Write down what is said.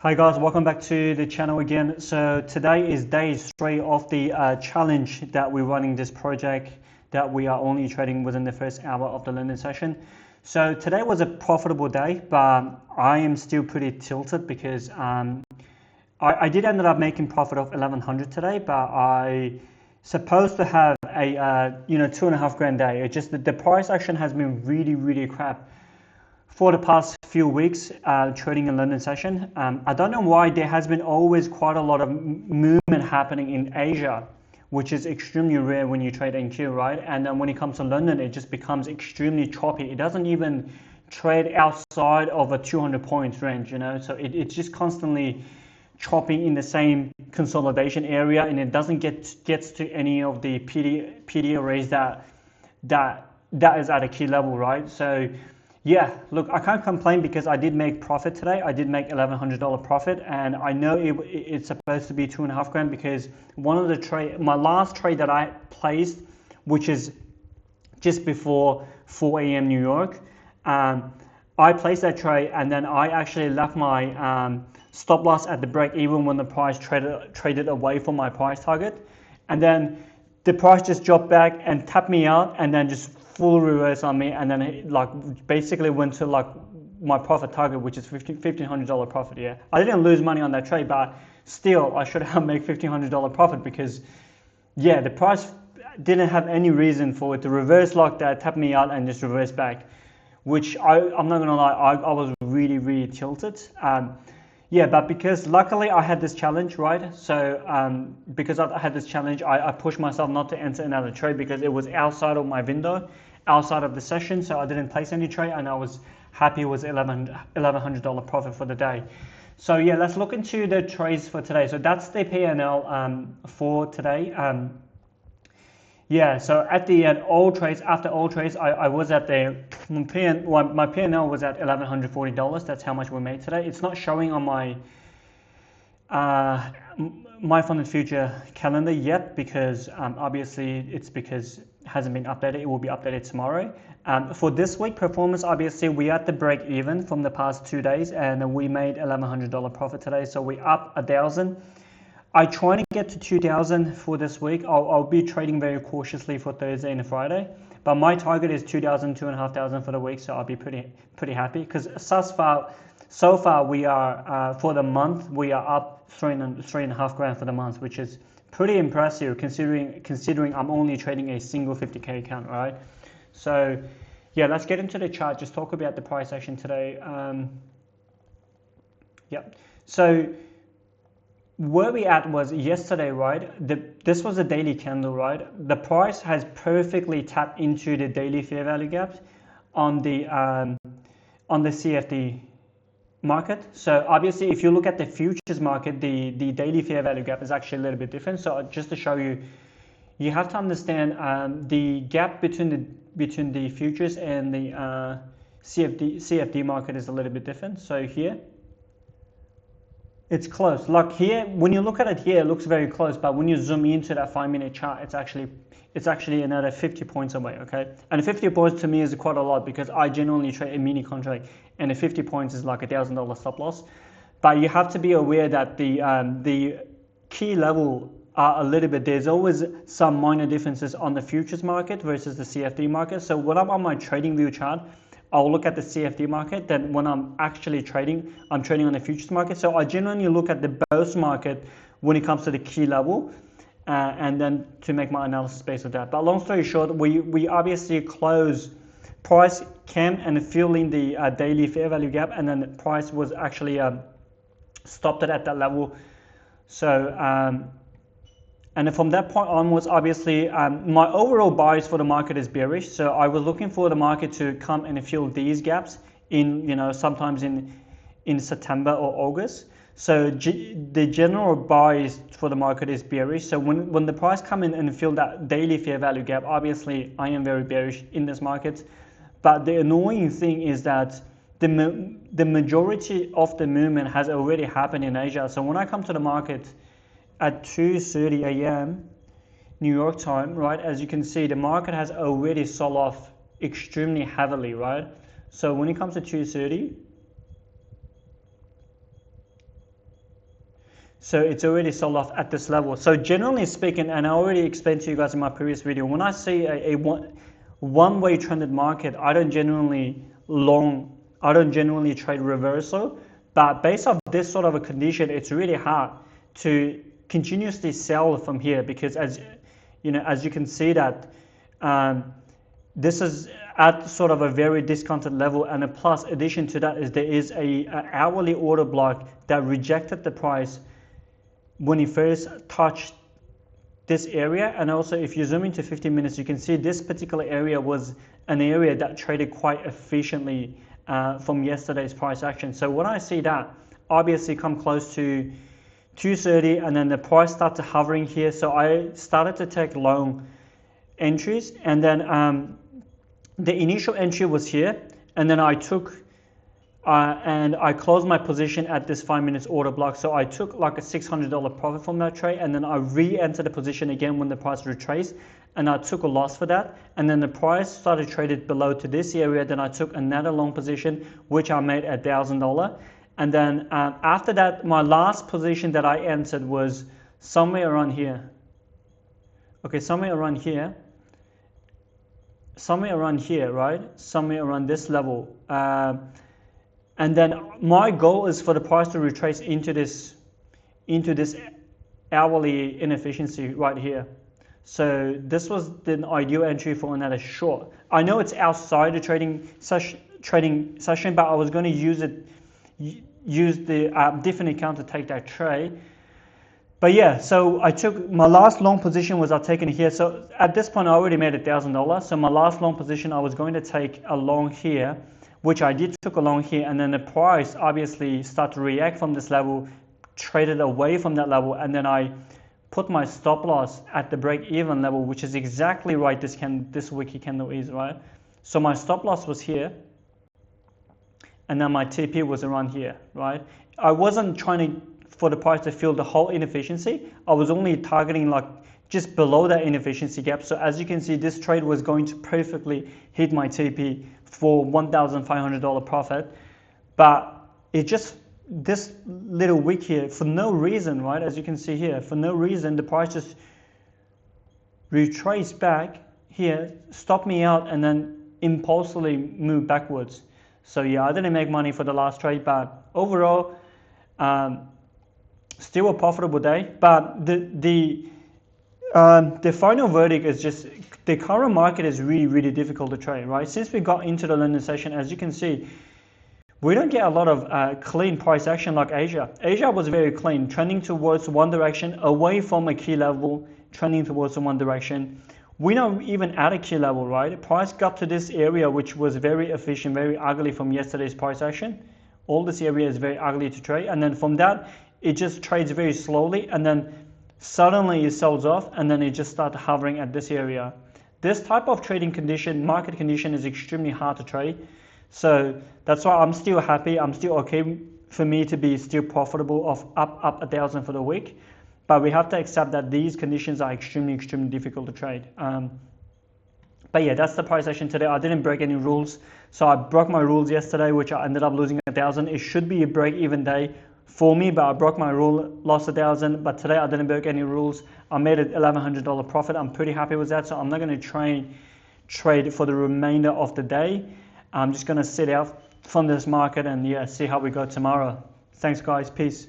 Hi guys, welcome back to the channel again. So today is day 3 of the challenge that we're running this project that we are only trading within the first hour of the London session. So today was a profitable day, but I am still pretty tilted because I did end up making profit of 1100 today, but I supposed to have a 2.5 grand day. It's just that the price action has been really crap for the past few weeks trading in London session. I don't know why there has been always quite a lot of movement happening in Asia, which is extremely rare when you trade NQ, right? And then when it comes to London, it just becomes extremely choppy. It doesn't even trade outside of a 200 points range, so it's just constantly chopping in the same consolidation area, and it doesn't gets to any of the PD arrays that is at a key level, right? So yeah, look, I can't complain because I did make profit today. I did make $1,100 profit, and I know it's supposed to be 2.5 grand because one of the my last trade that I placed, which is just before 4 a.m. New York, I placed that trade, and then I actually left my stop loss at the break even when the price traded away from my price target, and then the price just dropped back and tapped me out, and then just full reverse on me, and then it basically went to my profit target, which is $1,500 profit. Yeah, I didn't lose money on that trade, but still I should have made $1,500 profit because yeah, the price didn't have any reason for it to reverse like that, tap me out, and just reverse back, which I'm not gonna lie, I was really tilted. Yeah, but because luckily I had this challenge, right? So because I had this challenge, I pushed myself not to enter another trade because it was outside of my window, outside of the session, so I didn't place any trade, and I was happy with $1,100 profit for the day. So yeah, let's look into the trades for today. So that's the P&L for today. Yeah, so at the end, after all trades, I was at my P&L was at $1,140. That's how much we made today. It's not showing on my my funded future calendar yet because obviously it's because it hasn't been updated. It will be updated tomorrow. For this week performance, obviously we are at the break even from the past 2 days, and we made $1,100 profit today. So we up 1,000. I try to get to 2,000 for this week. I'll be trading very cautiously for Thursday and Friday, but my target is 2,000, 2,500 for the week. So I'll be pretty happy because so far we are for the month we are up 3.5 grand for the month, which is pretty impressive considering I'm only trading a single 50k account, right? So yeah, let's get into the chart. Just talk about the price action today. Yep. So where we at was yesterday, right? This was a daily candle, right? The price has perfectly tapped into the daily fair value gaps on the CFD market. So obviously, if you look at the futures market, the daily fair value gap is actually a little bit different. So just to show you, you have to understand the gap between the futures and the CFD market is a little bit different. So here, it's close. Like here, when you look at it here, it looks very close, but when you zoom into that 5-minute chart, it's actually another 50 points away, okay? And 50 points to me is quite a lot because I genuinely trade a mini contract, and the 50 points is like $1,000 stop loss. But you have to be aware that the key level are a little bit, there's always some minor differences on the futures market versus the CFD market. So when I'm on my trading view chart, I'll look at the CFD market. Then when I'm actually trading, I'm trading on the futures market. So I genuinely look at the both market when it comes to the key level, and then to make my analysis based on that. But long story short, we obviously close price came and fill in the daily fair value gap, and then the price was actually stopped it at that level. So and from that point onwards, obviously, my overall bias for the market is bearish. So I was looking for the market to come and fill these gaps in, sometimes in September or August. So the general bias for the market is bearish. So when the price come in and fill that daily fair value gap, obviously I am very bearish in this market. But the annoying thing is that the majority of the movement has already happened in Asia. So when I come to the market at 2:30 a.m. New York time, right? As you can see, the market has already sold off extremely heavily, right? So when it comes to 2:30, So it's already sold off at this level. So generally speaking, and I already explained to you guys in my previous video, when I see a one-way trended market, I don't generally trade reversal. But based on this sort of a condition, it's really hard to continuously sell from here, because as you can see that this is at sort of a very discounted level, and a plus addition to that is there is a hourly order block that rejected the price when it first touched this area. And also if you zoom into 15 minutes, you can see this particular area was an area that traded quite efficiently from yesterday's price action. So when I see that obviously come close to 230 and then the price started hovering here, so I started to take long entries, and then the initial entry was here, and then I took and I closed my position at this 5 minutes order block. So I took like a $600 profit from that trade, and then I re-entered the position again when the price retraced, and I took a loss for that. And then the price started traded below to this area, then I took another long position which I made $1,000. And then after that, my last position that I entered was somewhere around here. Okay, somewhere around here, right? Somewhere around this level. And then my goal is for the price to retrace into this hourly inefficiency right here. So this was the ideal entry for another short. I know it's outside the trading session, but I was going to use the different account to take that trade. But yeah, so I took my last long position was I've taken here. So at this point I already made $1,000. So my last long position I was going to take a long here, which I did took a long here, and then the price obviously started to react from this level, traded away from that level, and then I put my stop loss at the break-even level, which is exactly right. This wiki candle is right. So my stop loss was here, and then my TP was around here, right? I wasn't trying for the price to fill the whole inefficiency. I was only targeting like just below that inefficiency gap. So as you can see, this trade was going to perfectly hit my TP for $1,500 profit, but it just, this little wick here, for no reason, right? As you can see here, for no reason, the price just retraced back here, stopped me out, and then impulsively moved backwards. So yeah, I didn't make money for the last trade, but overall, still a profitable day. But the final verdict is just the current market is really, really difficult to trade, right? Since we got into the London session, as you can see, we don't get a lot of clean price action like Asia. Asia was very clean, trending towards one direction, away from a key level, trending towards one direction. We're not even at a key level, right? Price got to this area, which was very efficient, very ugly from yesterday's price action. All this area is very ugly to trade. And then from that, it just trades very slowly, and then suddenly it sells off, and then it just starts hovering at this area. This type of trading condition, market condition, is extremely hard to trade. So that's why I'm still happy. I'm still okay for me to be still profitable of up 1,000 for the week. But we have to accept that these conditions are extremely, extremely difficult to trade. But yeah, that's the price action today. I didn't break any rules. So I broke my rules yesterday, which I ended up losing 1,000. It should be a break-even day for me, but I broke my rule, lost 1,000. But today I didn't break any rules. I made an $1,100 profit. I'm pretty happy with that. So I'm not going to trade for the remainder of the day. I'm just going to sit out from this market and yeah, see how we go tomorrow. Thanks guys. Peace.